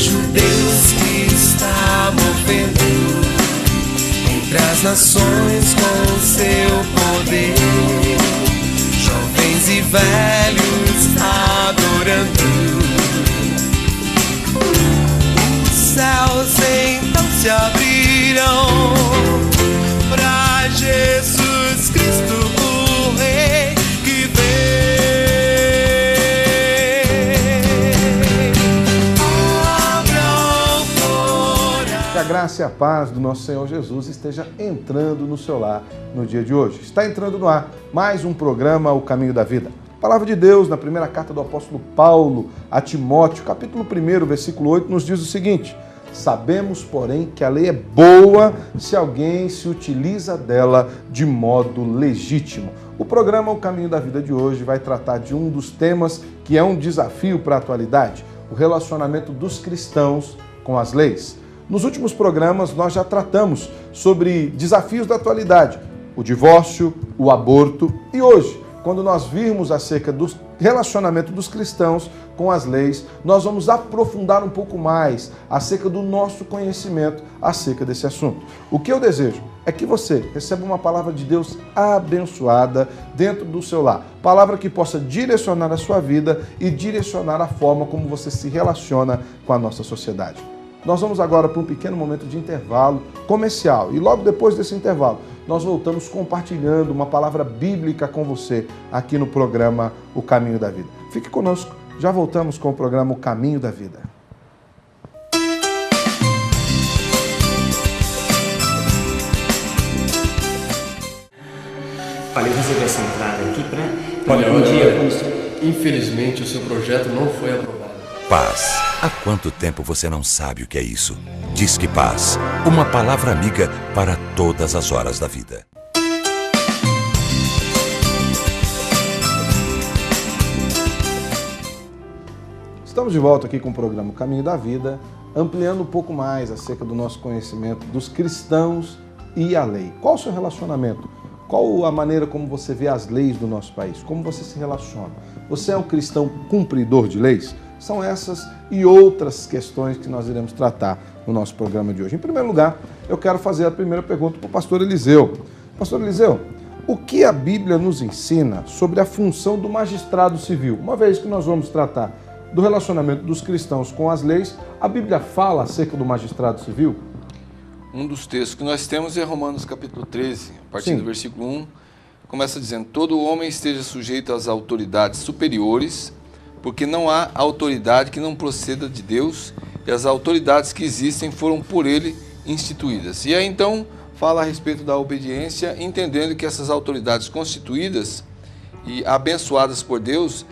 Vejo Deus que está movendo entre as nações com seu poder, jovens e velhos adorando. Os céus então se abrirão para Jesus Cristo, o Rei que vem. Que a graça e a paz do nosso Senhor Jesus esteja entrando no seu lar no dia de hoje. Está entrando no ar mais um programa, O Caminho da Vida. A palavra de Deus, na primeira carta do apóstolo Paulo a Timóteo, capítulo 1, versículo 8, nos diz o seguinte: sabemos, porém, que a lei é boa se alguém se utiliza dela de modo legítimo. O programa O Caminho da Vida de hoje vai tratar de um dos temas que é um desafio para a atualidade, o relacionamento dos cristãos com as leis. Nos últimos programas nós já tratamos sobre desafios da atualidade, o divórcio, o aborto, e hoje, quando nós virmos acerca do relacionamento dos cristãos com as leis, nós vamos aprofundar um pouco mais acerca do nosso conhecimento acerca desse assunto. O que eu desejo é que você receba uma palavra de Deus abençoada dentro do seu lar. Palavra que possa direcionar a sua vida e direcionar a forma como você se relaciona com a nossa sociedade. Nós vamos agora para um pequeno momento de intervalo comercial e logo depois desse intervalo nós voltamos compartilhando uma palavra bíblica com você aqui no programa O Caminho da Vida. Fique conosco, já voltamos com o programa O Caminho da Vida. Olha, eu recebi essa entrada aqui para Olha, infelizmente o seu projeto não foi aprovado. Paz. Há quanto tempo você não sabe o que é isso? Disque Paz, uma palavra amiga para todas as horas da vida. Estamos de volta aqui com o programa O Caminho da Vida, ampliando um pouco mais acerca do nosso conhecimento dos cristãos e a lei. Qual o seu relacionamento? Qual a maneira como você vê as leis do nosso país? Como você se relaciona? Você é um cristão cumpridor de leis? São essas e outras questões que nós iremos tratar no nosso programa de hoje. Em primeiro lugar, eu quero fazer a primeira pergunta para o pastor Eliseu. Pastor Eliseu, o que a Bíblia nos ensina sobre a função do magistrado civil? Uma vez que nós vamos tratar do relacionamento dos cristãos com as leis, a Bíblia fala acerca do magistrado civil? Um dos textos que nós temos é Romanos capítulo 13, a partir do versículo 1, começa dizendo: todo homem esteja sujeito às autoridades superiores, porque não há autoridade que não proceda de Deus, e as autoridades que existem foram por ele instituídas. E aí então fala a respeito da obediência, entendendo que essas autoridades constituídas e abençoadas por Deus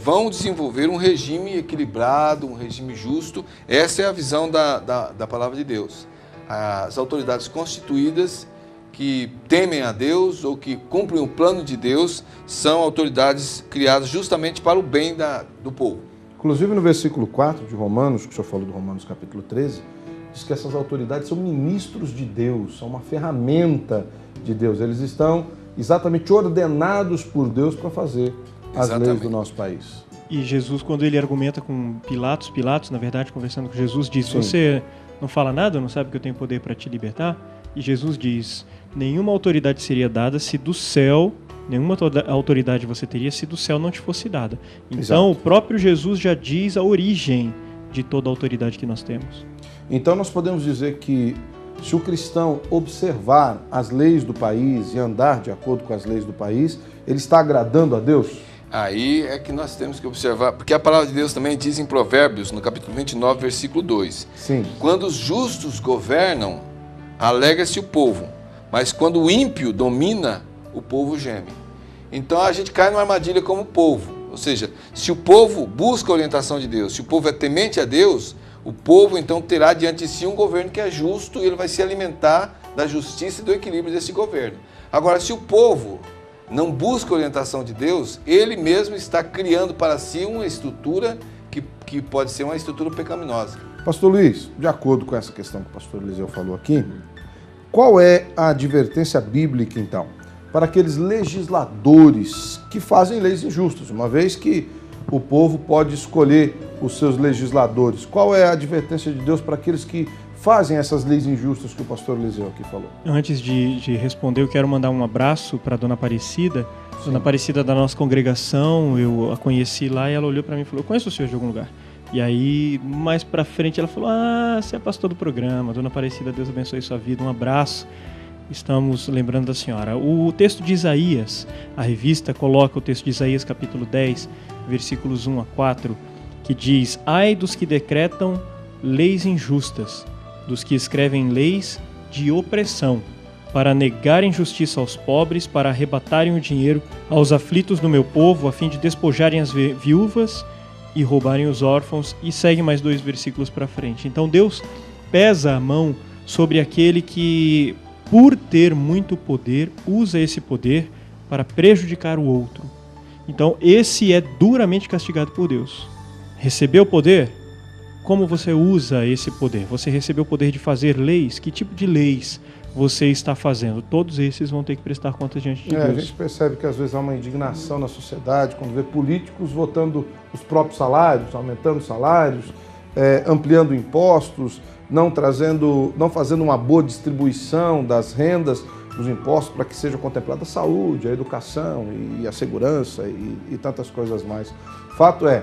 vão desenvolver um regime equilibrado, um regime justo. Essa é a visão da palavra de Deus. As autoridades constituídas que temem a Deus ou que cumprem o plano de Deus são autoridades criadas justamente para o bem do povo. Inclusive no versículo 4 de Romanos, que o senhor falou do Romanos capítulo 13, diz que essas autoridades são ministros de Deus, são uma ferramenta de Deus. Eles estão exatamente ordenados por Deus para fazer as leis do nosso país. E Jesus, quando ele argumenta com Pilatos, na verdade, conversando com Jesus, diz: você não fala nada, não sabe que eu tenho poder para te libertar? E Jesus diz: nenhuma autoridade seria dada se do céu, nenhuma autoridade você teria se do céu não te fosse dada. Então, o próprio Jesus já diz a origem de toda a autoridade que nós temos. Então, nós podemos dizer que se o cristão observar as leis do país e andar de acordo com as leis do país, ele está agradando a Deus? Aí é que nós temos que observar, porque a palavra de Deus também diz em Provérbios, no capítulo 29, versículo 2. Quando os justos governam, alegra-se o povo, mas quando o ímpio domina, o povo geme. Então a gente cai numa armadilha como povo, ou seja, se o povo busca a orientação de Deus, se o povo é temente a Deus, o povo então terá diante de si um governo que é justo e ele vai se alimentar da justiça e do equilíbrio desse governo. Agora, se o povo não busca a orientação de Deus, ele mesmo está criando para si uma estrutura que pode ser uma estrutura pecaminosa. Pastor Luiz, de acordo com essa questão que o pastor Eliseu falou aqui, qual é a advertência bíblica, então, para aqueles legisladores que fazem leis injustas, uma vez que o povo pode escolher os seus legisladores. Qual é a advertência de Deus para aqueles que fazem essas leis injustas que o pastor Eliseu aqui falou? Antes de responder, eu quero mandar um abraço para a Dona Aparecida. Sim. Dona Aparecida da nossa congregação, eu a conheci lá e ela olhou para mim e falou: eu conheço o senhor de algum lugar. E aí, mais pra frente, ela falou: você é pastor do programa. Dona Aparecida, Deus abençoe sua vida. Um abraço. Estamos lembrando da senhora. O texto de Isaías, a revista coloca o texto de Isaías capítulo 10, versículos 1 a 4, que diz: ai dos que decretam leis injustas, dos que escrevem leis de opressão, para negarem justiça aos pobres, para arrebatarem o dinheiro aos aflitos do meu povo, a fim de despojarem as viúvas e roubarem os órfãos. E segue mais 2 versículos para frente. Então Deus pesa a mão sobre aquele que, por ter muito poder, usa esse poder para prejudicar o outro. Então esse é duramente castigado por Deus. Recebeu poder? Como você usa esse poder? Você recebeu o poder de fazer leis? Que tipo de leis você está fazendo? Todos esses vão ter que prestar contas diante de Deus. A gente percebe que às vezes há uma indignação na sociedade quando vê políticos votando os próprios salários, aumentando salários, ampliando impostos, não fazendo uma boa distribuição das rendas, dos impostos para que seja contemplada a saúde, a educação e a segurança e tantas coisas mais. Fato é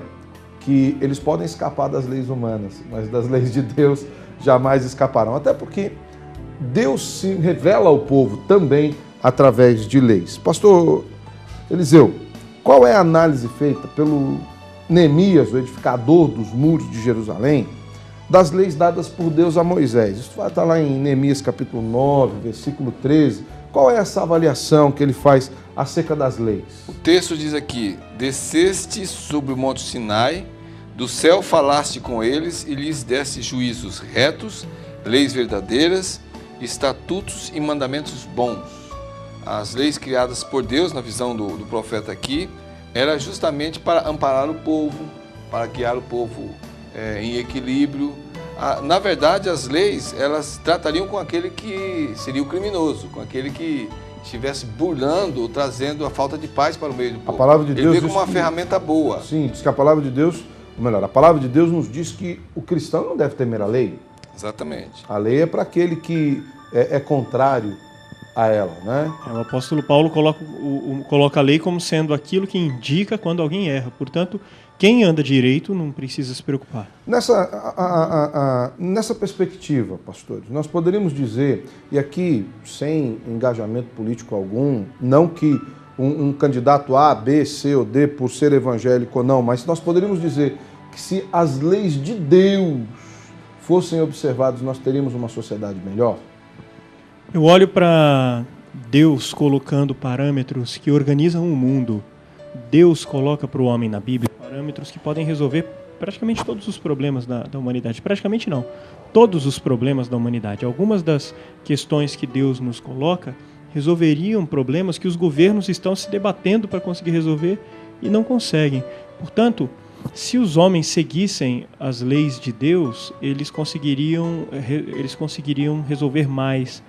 que eles podem escapar das leis humanas, mas das leis de Deus jamais escaparão. Até porque Deus se revela ao povo também através de leis. Pastor Eliseu, qual é a análise feita pelo Neemias, o edificador dos muros de Jerusalém, das leis dadas por Deus a Moisés? Isso vai estar lá em Neemias capítulo 9, versículo 13. Qual é essa avaliação que ele faz acerca das leis? O texto diz aqui: desceste sobre o monte Sinai, do céu falaste com eles e lhes deste juízos retos, leis verdadeiras, estatutos e mandamentos bons. As leis criadas por Deus, na visão do profeta aqui, era justamente para amparar o povo, para guiar o povo em equilíbrio. Na verdade, as leis, elas tratariam com aquele que seria o criminoso, com aquele que estivesse burlando ou trazendo a falta de paz para o meio do povo. A palavra de Deus ele vê como uma ferramenta boa. Sim, diz que a palavra de Deus, ou melhor, a palavra de Deus nos diz que o cristão não deve temer a lei. Exatamente. A lei é para aquele que é contrário a ela, né? O apóstolo Paulo coloca a lei como sendo aquilo que indica quando alguém erra. Portanto, quem anda direito não precisa se preocupar. Nessa perspectiva, pastores, nós poderíamos dizer, e aqui sem engajamento político algum, não que um candidato A, B, C ou D por ser evangélico ou não, mas nós poderíamos dizer que se as leis de Deus fossem observadas, nós teríamos uma sociedade melhor? Eu olho para Deus colocando parâmetros que organizam o mundo. Deus coloca para o homem na Bíblia parâmetros que podem resolver praticamente todos os problemas da humanidade. Praticamente não, todos os problemas da humanidade. Algumas das questões que Deus nos coloca resolveriam problemas que os governos estão se debatendo para conseguir resolver e não conseguem. Portanto, se os homens seguissem as leis de Deus, eles conseguiriam resolver mais,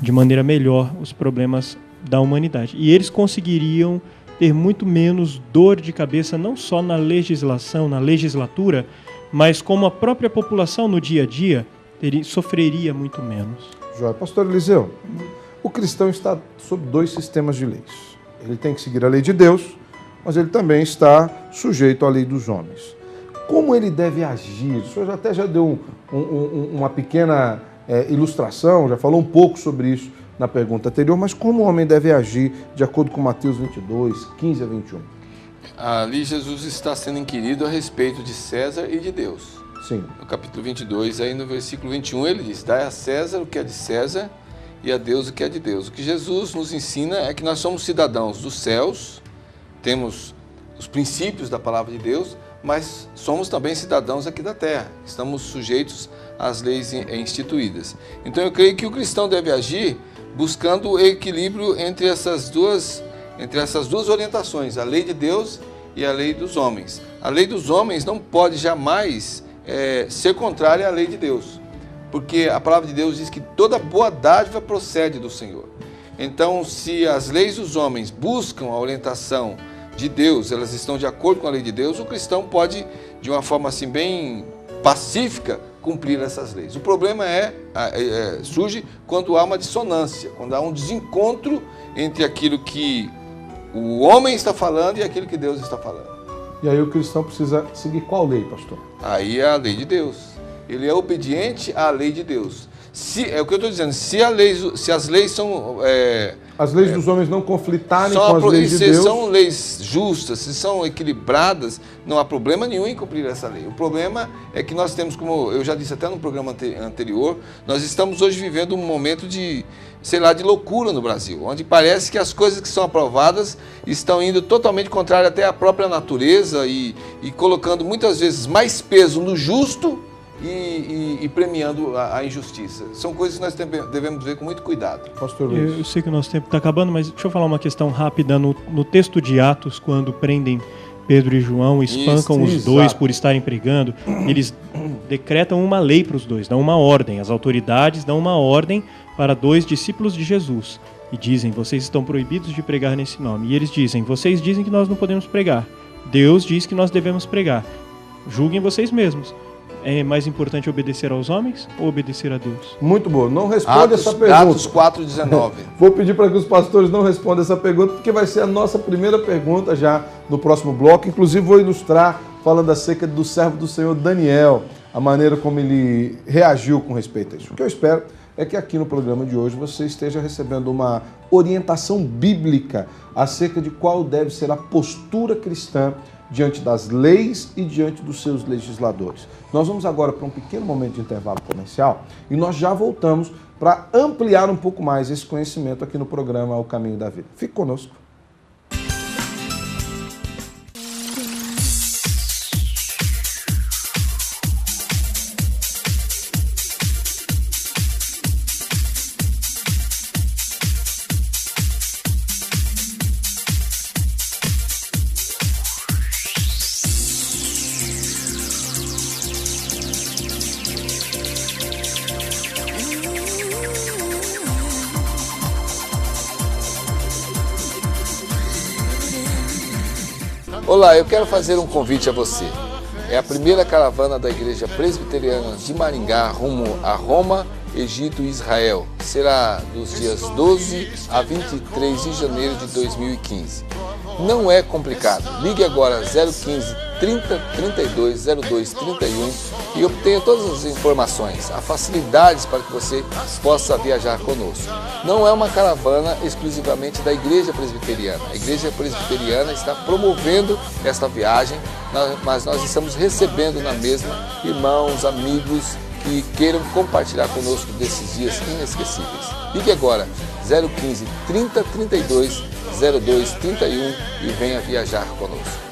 de maneira melhor, os problemas da humanidade. E eles conseguiriam ter muito menos dor de cabeça, não só na legislação, na legislatura, mas como a própria população no dia a dia sofreria muito menos. Joia. Pastor Eliseu, o cristão está sob 2 sistemas de leis. Ele tem que seguir a lei de Deus, mas ele também está sujeito à lei dos homens. Como ele deve agir? O senhor até já deu uma pequena ilustração, já falou um pouco sobre isso na pergunta anterior, mas como o homem deve agir de acordo com Mateus 22, 15 a 21? Ali Jesus está sendo inquirido a respeito de César e de Deus. Sim. No capítulo 22, aí no versículo 21, ele diz: dai a César o que é de César e a Deus o que é de Deus. O que Jesus nos ensina é que nós somos cidadãos dos céus, temos os princípios da palavra de Deus, mas somos também cidadãos aqui da terra, estamos sujeitos às leis instituídas. Então eu creio que o cristão deve agir buscando o equilíbrio entre essas duas orientações, a lei de Deus e a lei dos homens. A lei dos homens não pode jamais ser contrária à lei de Deus, porque a palavra de Deus diz que toda boa dádiva procede do Senhor. Então, se as leis dos homens buscam a orientação de Deus, elas estão de acordo com a lei de Deus, o cristão pode, de uma forma assim bem pacífica, cumprir essas leis. O problema surge quando há uma dissonância, quando há um desencontro entre aquilo que o homem está falando e aquilo que Deus está falando. E aí o cristão precisa seguir qual lei, pastor? Aí é a lei de Deus. Ele é obediente à lei de Deus. É o que eu estou dizendo, se as leis são... as leis dos homens não conflitarem com as leis de Deus... Se são leis justas, se são equilibradas, não há problema nenhum em cumprir essa lei. O problema é que nós temos, como eu já disse até no programa anterior, nós estamos hoje vivendo um momento de loucura no Brasil, onde parece que as coisas que são aprovadas estão indo totalmente contrário até à própria natureza e colocando muitas vezes mais peso no justo e premiando a injustiça. São coisas que nós devemos ver com muito cuidado. Pastor Luiz. Eu sei que o nosso tempo está acabando, mas deixa eu falar uma questão rápida. No texto de Atos, quando prendem Pedro e João, espancam os dois por estarem pregando, eles decretam uma lei para os dois, dão uma ordem. As autoridades dão uma ordem para 2 discípulos de Jesus e dizem: vocês estão proibidos de pregar nesse nome. E eles dizem: vocês dizem que nós não podemos pregar. Deus diz que nós devemos pregar. Julguem vocês mesmos. É mais importante obedecer aos homens ou obedecer a Deus? Muito bom. Não responda essa pergunta. Atos 4:19. Vou pedir para que os pastores não respondam essa pergunta, porque vai ser a nossa primeira pergunta já no próximo bloco. Inclusive vou ilustrar falando acerca do servo do Senhor Daniel, a maneira como ele reagiu com respeito a isso. O que eu espero é que aqui no programa de hoje você esteja recebendo uma orientação bíblica acerca de qual deve ser a postura cristã diante das leis e diante dos seus legisladores. Nós vamos agora para um pequeno momento de intervalo comercial e nós já voltamos para ampliar um pouco mais esse conhecimento aqui no programa O Caminho da Vida. Fique conosco. Olá, eu quero fazer um convite a você. É a primeira caravana da Igreja Presbiteriana de Maringá rumo a Roma, Egito e Israel. Será dos dias 12 a 23 de janeiro de 2015. Não é complicado. Ligue agora 015 30 32 02 31 e obtenha todas as informações, as facilidades para que você possa viajar conosco. Não é uma caravana exclusivamente da Igreja Presbiteriana. A Igreja Presbiteriana está promovendo esta viagem, mas nós estamos recebendo na mesma irmãos, amigos que queiram compartilhar conosco desses dias inesquecíveis. Ligue agora 015 30 32 02 31 e venha viajar conosco.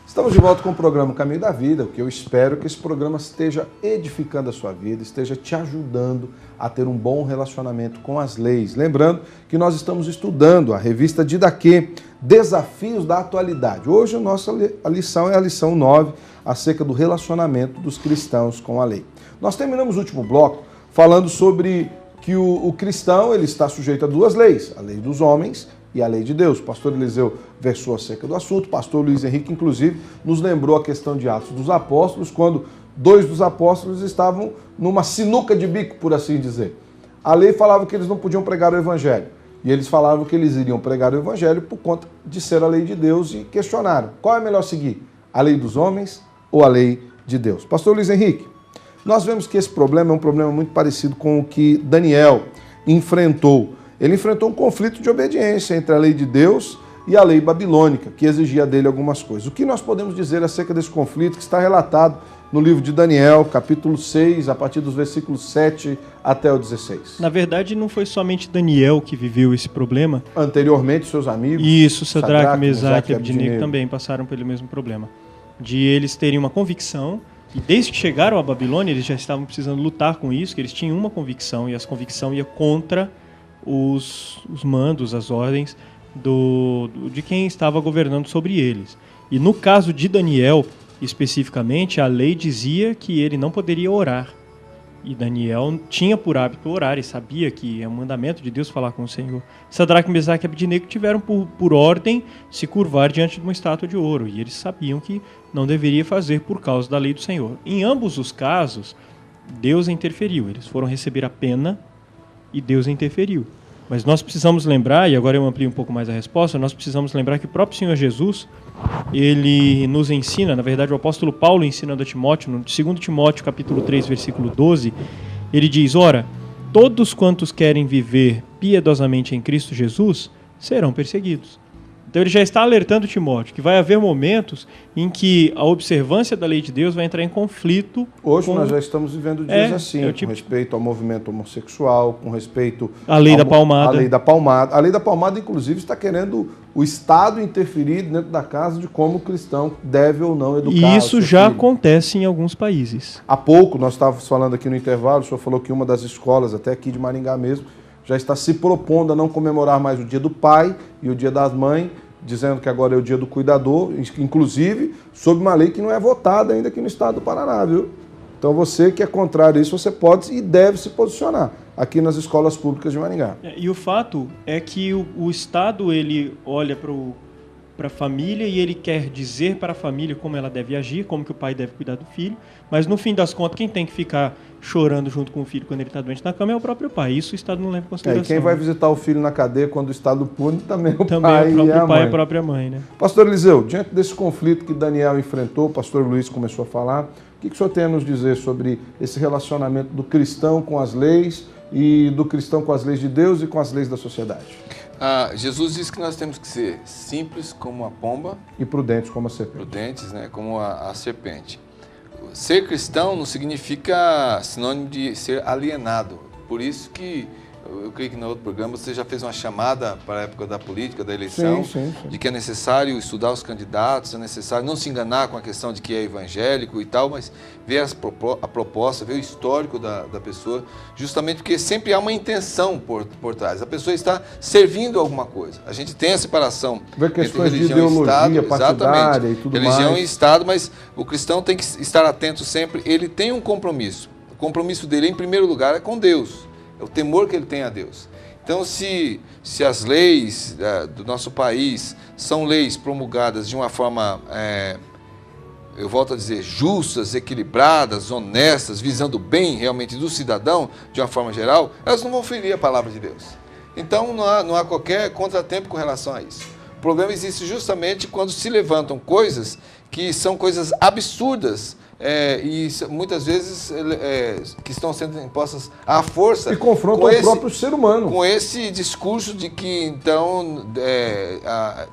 Estamos de volta com o programa Caminho da Vida, o que eu espero que esse programa esteja edificando a sua vida, esteja te ajudando a ter um bom relacionamento com as leis. Lembrando que nós estamos estudando a revista Didaquê, Desafios da Atualidade. Hoje a nossa lição é a lição 9, acerca do relacionamento dos cristãos com a lei. Nós terminamos o último bloco falando sobre que o cristão ele está sujeito a 2 leis, a lei dos homens e a lei de Deus. O pastor Eliseu versou acerca do assunto, o pastor Luiz Henrique, inclusive, nos lembrou a questão de Atos dos Apóstolos, quando 2 dos apóstolos estavam numa sinuca de bico, por assim dizer. A lei falava que eles não podiam pregar o evangelho, e eles falavam que eles iriam pregar o evangelho por conta de ser a lei de Deus e questionaram, qual é melhor seguir, a lei dos homens ou a lei de Deus? Pastor Luiz Henrique, nós vemos que esse problema é um problema muito parecido com o que Daniel enfrentou. Ele enfrentou um conflito de obediência entre a lei de Deus e a lei babilônica, que exigia dele algumas coisas. O que nós podemos dizer acerca desse conflito que está relatado no livro de Daniel, capítulo 6, a partir dos versículos 7 até o 16? Na verdade, não foi somente Daniel que viveu esse problema. Anteriormente, seus amigos... Isso, Sadraque, Mesaque e Abdinego também passaram pelo mesmo problema. De eles terem uma convicção, e desde que chegaram à Babilônia, eles já estavam precisando lutar com isso, que eles tinham uma convicção, e essa convicção ia contra os mandos, as ordens de quem estava governando sobre eles. E no caso de Daniel, Especificamente, a lei dizia que ele não poderia orar. E Daniel tinha por hábito orar e sabia que é um mandamento de Deus falar com o Senhor. Sadraque, Mesaque e Abednego tiveram por ordem se curvar diante de uma estátua de ouro. E eles sabiam que não deveria fazer por causa da lei do Senhor. Em ambos os casos, Deus interferiu. Eles foram receber a pena e Deus interferiu. Mas nós precisamos lembrar, e agora eu amplio um pouco mais a resposta, nós precisamos lembrar que o próprio Senhor Jesus, ele nos ensina, na verdade o apóstolo Paulo ensinando a Timóteo, no 2 Timóteo capítulo 3, versículo 12, ele diz, ora, todos quantos querem viver piedosamente em Cristo Jesus, serão perseguidos. Então ele já está alertando Timóteo que vai haver momentos em que a observância da lei de Deus vai entrar em conflito. Hoje nós já estamos vivendo dias assim, com respeito ao movimento homossexual, com respeito à lei da palmada. A lei da palmada. A lei da palmada, inclusive, está querendo o Estado interferir dentro da casa de como o cristão deve ou não educar. E isso já acontece em alguns países. Há pouco, nós estávamos falando aqui no intervalo, o senhor falou que uma das escolas, até aqui de Maringá mesmo, já está se propondo a não comemorar mais o dia do pai e o dia das mães, dizendo que agora é o dia do cuidador, inclusive sob uma lei que não é votada ainda aqui no estado do Paraná, viu? Então você que é contrário a isso, você pode e deve se posicionar aqui nas escolas públicas de Maringá. E o fato é que o Estado ele olha para a família e ele quer dizer para a família como ela deve agir, como que o pai deve cuidar do filho, mas no fim das contas quem tem que ficar chorando junto com o filho quando ele está doente na cama é o próprio pai. Isso o Estado não leva em consideração. E quem vai visitar o filho na cadeia quando o Estado pune também é o também pai é o próprio e a pai mãe. E a própria mãe, né? Pastor Eliseu, diante desse conflito que Daniel enfrentou, o pastor Luiz começou a falar, o que o senhor tem a nos dizer sobre esse relacionamento do cristão com as leis e do cristão com as leis de Deus e com as leis da sociedade? Jesus disse que nós temos que ser simples como a pomba e prudentes como a serpente. Prudentes, né, como a serpente. Ser cristão não significa sinônimo de ser alienado. Por isso que eu creio que no outro programa você já fez uma chamada para a época da política, da eleição, sim. de que é necessário estudar os candidatos, é necessário não se enganar com a questão de que é evangélico e tal, mas ver a proposta, ver o histórico da pessoa, justamente porque sempre há uma intenção por trás. A pessoa está servindo alguma coisa. A gente tem a separação entre religião e Estado, exatamente, e tudo religião mais. E Estado, mas o cristão tem que estar atento sempre. Ele tem um compromisso. O compromisso dele, em primeiro lugar, é com Deus. É o temor que ele tem a Deus. Então, se as leis do nosso país são leis promulgadas de uma forma, eu volto a dizer, justas, equilibradas, honestas, visando o bem realmente do cidadão, de uma forma geral, elas não vão ferir a palavra de Deus. Então, não há qualquer contratempo com relação a isso. O problema existe justamente quando se levantam coisas que são coisas absurdas, e muitas vezes que estão sendo impostas à força. E confrontam o próprio ser humano. Com esse discurso de que, então,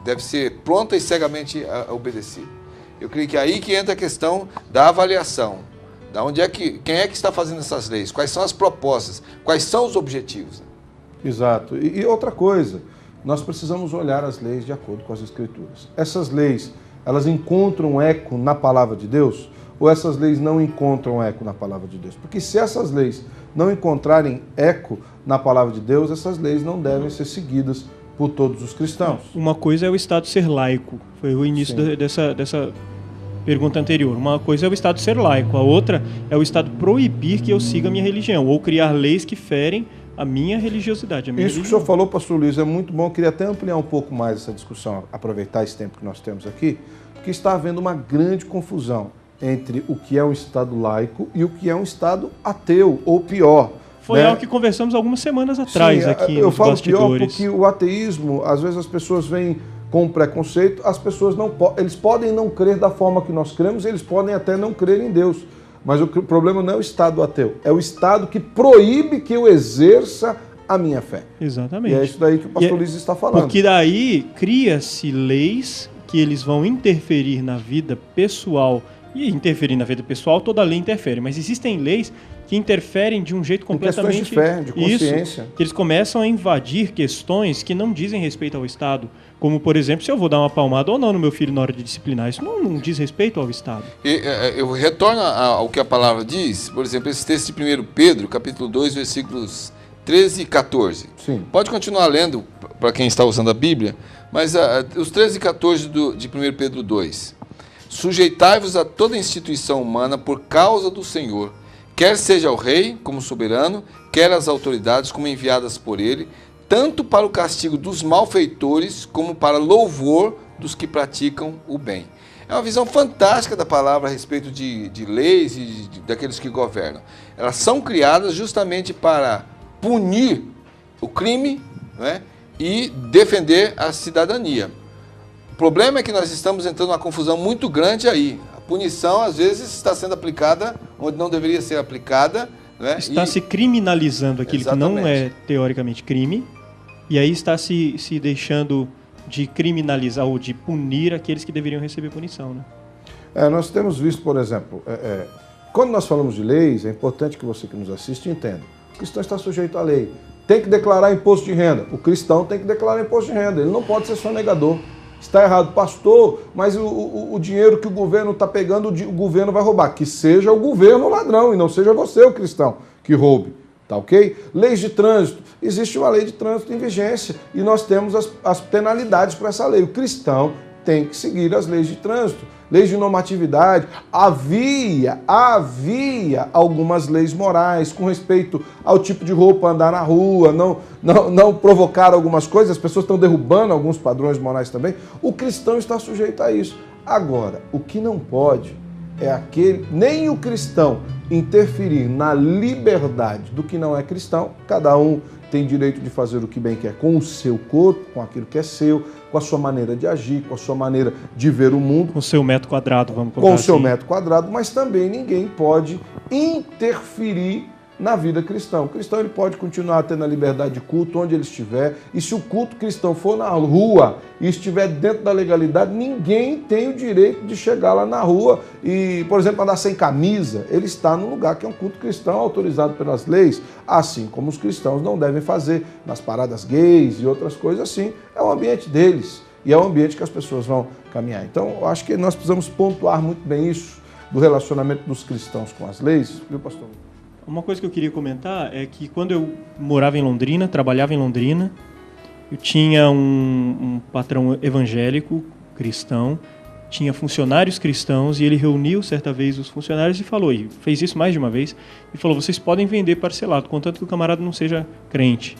deve ser pronta e cegamente obedecido. Eu creio que é aí que entra a questão da avaliação. Quem é que está fazendo essas leis? Quais são as propostas? Quais são os objetivos? Exato. E outra coisa, nós precisamos olhar as leis de acordo com as Escrituras. Essas leis, elas encontram eco na palavra de Deus? Ou essas leis não encontram eco na palavra de Deus? Porque se essas leis não encontrarem eco na palavra de Deus, essas leis não devem ser seguidas por todos os cristãos. Uma coisa é o Estado ser laico, foi o início dessa pergunta anterior. Uma coisa é o Estado ser laico, a outra é o Estado proibir que eu siga a minha religião, ou criar leis que ferem a minha religiosidade. Isso que o senhor falou, pastor Luiz, é muito bom. Eu queria até ampliar um pouco mais essa discussão, aproveitar esse tempo que nós temos aqui, porque está havendo uma grande confusão entre o que é um Estado laico e o que é um Estado ateu, ou pior. Foi algo que conversamos algumas semanas atrás. Sim, aqui eu nos falo bastidores. Pior porque o ateísmo, às vezes as pessoas vêm com preconceito, as pessoas eles podem não crer da forma que nós cremos, eles podem até não crer em Deus, mas o problema não é o Estado ateu, é o Estado que proíbe que eu exerça a minha fé. Exatamente. E é isso daí que o pastor Luiz está falando. Porque daí cria-se leis que eles vão interferir na vida pessoal. E interferir na vida pessoal, toda lei interfere, mas existem leis que interferem de um jeito completamente... Em questões de fé, de consciência. Isso, que eles começam a invadir questões que não dizem respeito ao Estado. Como, por exemplo, se eu vou dar uma palmada ou não no meu filho na hora de disciplinar. Isso não diz respeito ao Estado. Eu retorno ao que a palavra diz. Por exemplo, esse texto de 1 Pedro, capítulo 2, versículos 13 e 14. Sim. Pode continuar lendo, para quem está usando a Bíblia, mas os 13 e 14 de 1 Pedro 2. Sujeitai-vos a toda instituição humana por causa do Senhor, quer seja o rei como soberano, quer as autoridades como enviadas por ele, tanto para o castigo dos malfeitores como para louvor dos que praticam o bem. É uma visão fantástica da palavra a respeito de leis e daqueles que governam. Elas são criadas justamente para punir o crime, né, e defender a cidadania. O problema é que nós estamos entrando numa confusão muito grande aí. A punição, às vezes, está sendo aplicada onde não deveria ser aplicada. Né? Está se criminalizando aquilo Exatamente. que não é teoricamente crime, e aí está se deixando de criminalizar ou de punir aqueles que deveriam receber punição. Né? Nós temos visto, por exemplo, quando nós falamos de leis, é importante que você que nos assiste entenda. O cristão está sujeito à lei. Tem que declarar imposto de renda. O cristão tem que declarar imposto de renda. Ele não pode ser sonegador. Está errado, pastor, mas o dinheiro que o governo está pegando, o governo vai roubar. Que seja o governo o ladrão e não seja você, o cristão, que roube. Tá ok? Leis de trânsito. Existe uma lei de trânsito em vigência e nós temos as penalidades para essa lei. O cristão tem que seguir as leis de trânsito, leis de normatividade. Havia algumas leis morais com respeito ao tipo de roupa, andar na rua, não provocar algumas coisas. As pessoas estão derrubando alguns padrões morais também. O cristão está sujeito a isso. Agora, o que não pode é nem o cristão interferir na liberdade do que não é cristão. Cada um tem direito de fazer o que bem quer com o seu corpo, com aquilo que é seu, com a sua maneira de agir, com a sua maneira de ver o mundo. Com o seu metro quadrado, vamos colocar Com o seu assim. metro quadrado, mas também ninguém pode interferir na vida cristã. O cristão ele pode continuar tendo a liberdade de culto onde ele estiver, e se o culto cristão for na rua e estiver dentro da legalidade, ninguém tem o direito de chegar lá na rua e, por exemplo, andar sem camisa. Ele está no lugar que é um culto cristão autorizado pelas leis, assim como os cristãos não devem fazer nas paradas gays e outras coisas assim. É o ambiente deles e é o ambiente que as pessoas vão caminhar. Então, eu acho que nós precisamos pontuar muito bem isso do relacionamento dos cristãos com as leis, viu, pastor? Uma coisa que eu queria comentar é que quando eu morava em Londrina, trabalhava em Londrina, eu tinha um patrão evangélico, cristão, tinha funcionários cristãos e ele reuniu certa vez os funcionários e falou, e fez isso mais de uma vez, e falou, vocês podem vender parcelado, contanto que o camarada não seja crente.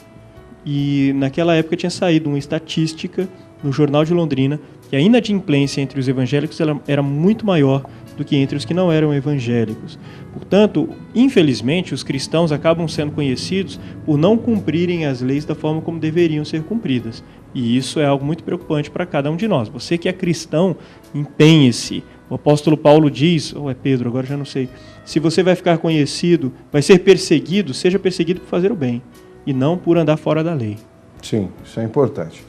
E naquela época tinha saído uma estatística no Jornal de Londrina que a inadimplência entre os evangélicos era muito maior do que entre os que não eram evangélicos. Portanto, infelizmente, os cristãos acabam sendo conhecidos por não cumprirem as leis da forma como deveriam ser cumpridas. E isso é algo muito preocupante para cada um de nós. Você que é cristão, empenhe-se. O apóstolo Paulo diz, ou é Pedro, agora já não sei, se você vai ficar conhecido, vai ser perseguido, seja perseguido por fazer o bem, e não por andar fora da lei. Sim, isso é importante.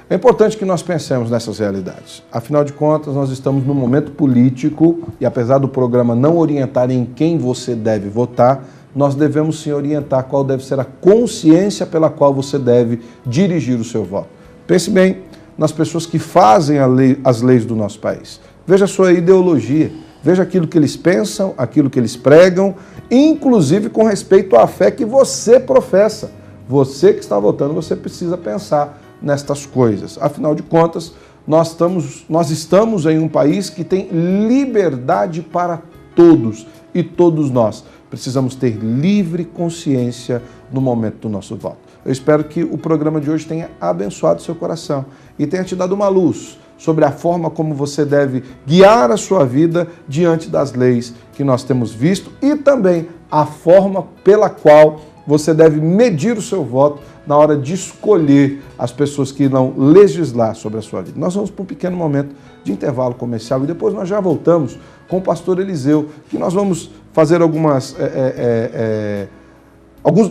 É importante que nós pensemos nessas realidades. Afinal de contas, nós estamos num momento político e apesar do programa não orientar em quem você deve votar, nós devemos sim orientar qual deve ser a consciência pela qual você deve dirigir o seu voto. Pense bem nas pessoas que fazem as leis do nosso país. Veja a sua ideologia, veja aquilo que eles pensam, aquilo que eles pregam, inclusive com respeito à fé que você professa. Você que está votando, você precisa pensar nestas coisas. Afinal de contas, nós estamos em um país que tem liberdade para todos e todos nós precisamos ter livre consciência no momento do nosso voto. Eu espero que o programa de hoje tenha abençoado seu coração e tenha te dado uma luz sobre a forma como você deve guiar a sua vida diante das leis que nós temos visto e também a forma pela qual você deve medir o seu voto na hora de escolher as pessoas que irão legislar sobre a sua vida. Nós vamos para um pequeno momento de intervalo comercial e depois nós já voltamos com o pastor Eliseu, que nós vamos fazer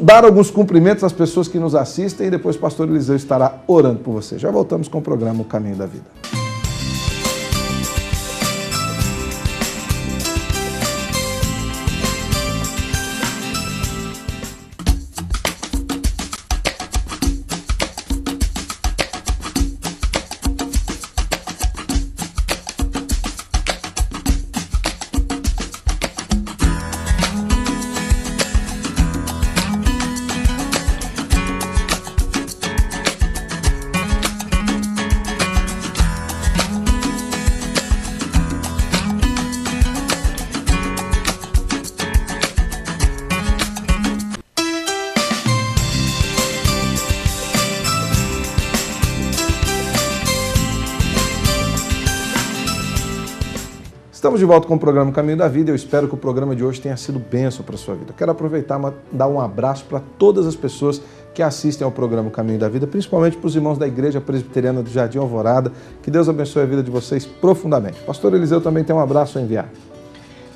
dar alguns cumprimentos às pessoas que nos assistem e depois o pastor Eliseu estará orando por você. Já voltamos com o programa O Caminho da Vida. Estamos de volta com o programa Caminho da Vida. Eu espero que o programa de hoje tenha sido bênção para a sua vida. Eu quero aproveitar e dar um abraço para todas as pessoas que assistem ao programa Caminho da Vida, principalmente para os irmãos da Igreja Presbiteriana do Jardim Alvorada. Que Deus abençoe a vida de vocês profundamente. Pastor Eliseu também tem um abraço a enviar.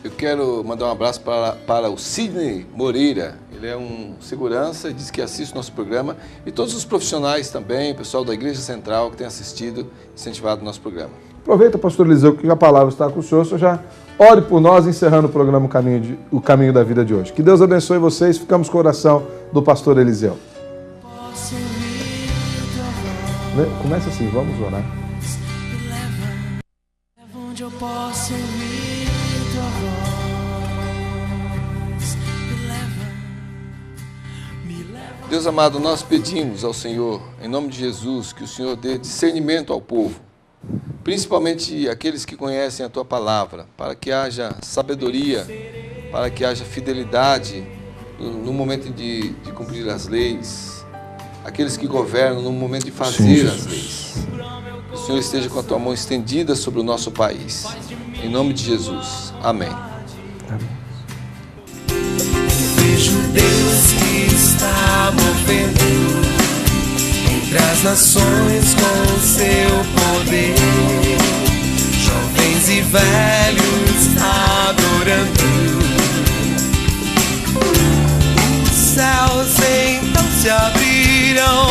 Eu quero mandar um abraço para o Sidney Moreira. Ele é um segurança e diz que assiste o nosso programa. E todos os profissionais também, o pessoal da Igreja Central que tem assistido, incentivado o nosso programa. Aproveita, pastor Eliseu, que a palavra está com o senhor já ore por nós, encerrando o programa o Caminho da Vida de hoje. Que Deus abençoe vocês. Ficamos com a oração do pastor Eliseu. Começa assim, vamos orar. Onde eu posso ouvir tua voz, Deus amado, nós pedimos ao Senhor, em nome de Jesus, que o Senhor dê discernimento ao povo, principalmente aqueles que conhecem a tua palavra, para que haja sabedoria, para que haja fidelidade no momento de cumprir as leis, aqueles que governam no momento de fazer as leis. Que o Senhor esteja com a tua mão estendida sobre o nosso país. Em nome de Jesus. Amém. Vejo Deus que está movendo entre as nações com o seu poder. Jovens e velhos adorando. Os céus então se abriram